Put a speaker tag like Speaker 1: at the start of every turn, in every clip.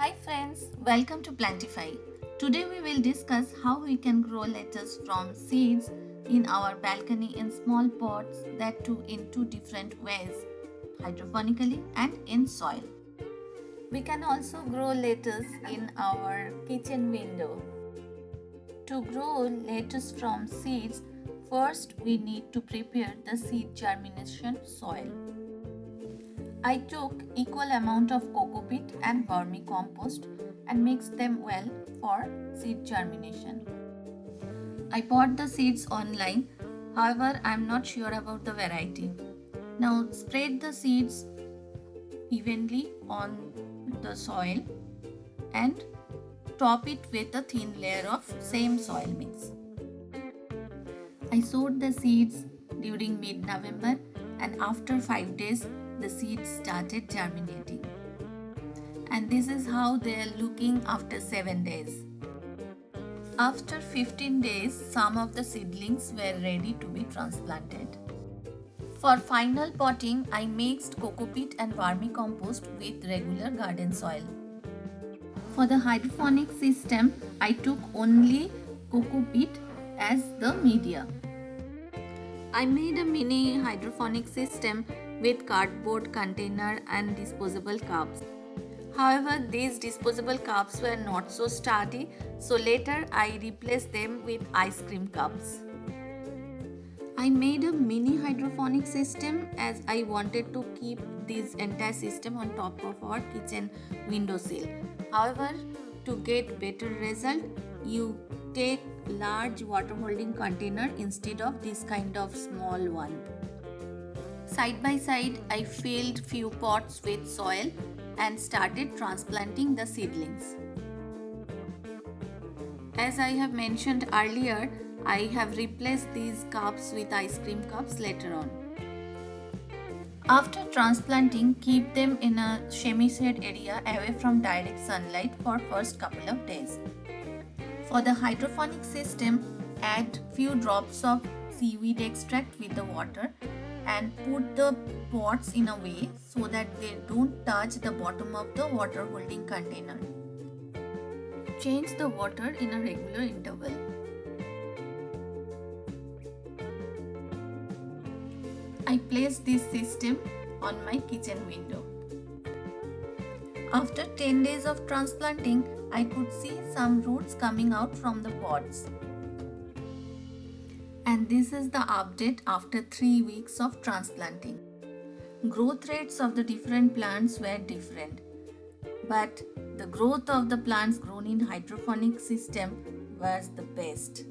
Speaker 1: Hi friends, welcome to Plantify. Today we will discuss how we can grow lettuce from seeds in our balcony in small pots, that too in two different ways, hydroponically and in soil. We can also grow lettuce in our kitchen window. To grow lettuce from seeds, first we need to prepare the seed germination soil. I took equal amount of coco peat and vermicompost and mixed them well for seed germination. I bought the seeds online, however I am not sure about the variety. Now spread the seeds evenly on the soil and top it with a thin layer of same soil mix. I sowed the seeds during mid-November and after 5 days the seeds started germinating. And this is how they are looking after 7 days. After 15 days, some of the seedlings were ready to be transplanted. For final potting, I mixed coco peat and vermicompost with regular garden soil. For the hydroponic system, I took only coco peat as the media. I made a mini hydroponic system with cardboard container and disposable cups. However, these disposable cups were not so sturdy, so later I replaced them with ice cream cups. I made a mini hydroponic system as I wanted to keep this entire system on top of our kitchen windowsill. However, to get better result, you take large water holding container instead of this kind of small one. Side by side, I filled few pots with soil and started transplanting the seedlings. As I have mentioned earlier, I have replaced these cups with ice cream cups later on. After transplanting, keep them in a semi-shade area away from direct sunlight for first couple of days. For the hydroponic system, add few drops of seaweed extract with the water and put the pots in a way so that they don't touch the bottom of the water holding container. Change the water in a regular interval. I placed this system on my kitchen window. After 10 days of transplanting, I could see some roots coming out from the pods. And this is the update after 3 weeks of transplanting. Growth rates of the different plants were different, but the growth of the plants grown in hydroponic system was the best.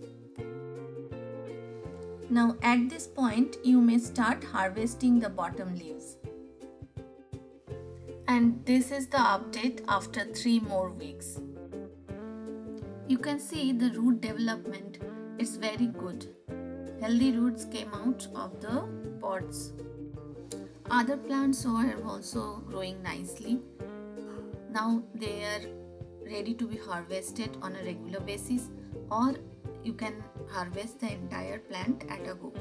Speaker 1: Now at this point, you may start harvesting the bottom leaves. And this is the update after 3 more weeks. You can see the root development is very good. Healthy roots came out of the pods. Other plants are also growing nicely. Now they are ready to be harvested on a regular basis, or you can harvest the entire plant at a go.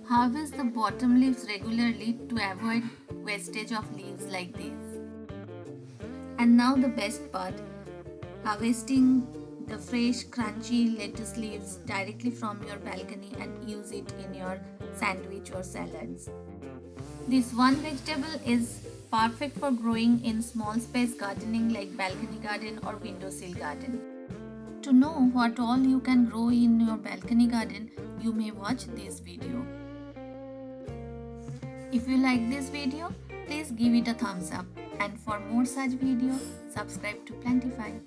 Speaker 1: Harvest the bottom leaves regularly to avoid wastage of leaves like this. And now the best part, harvesting the fresh crunchy lettuce leaves directly from your balcony and use it in your sandwich or salads. This one vegetable is perfect for growing in small space gardening like balcony garden or windowsill garden. To know what all you can grow in your balcony garden, you may watch this video. If you like this video, please give it a thumbs up, and for more such videos, subscribe to Plantify.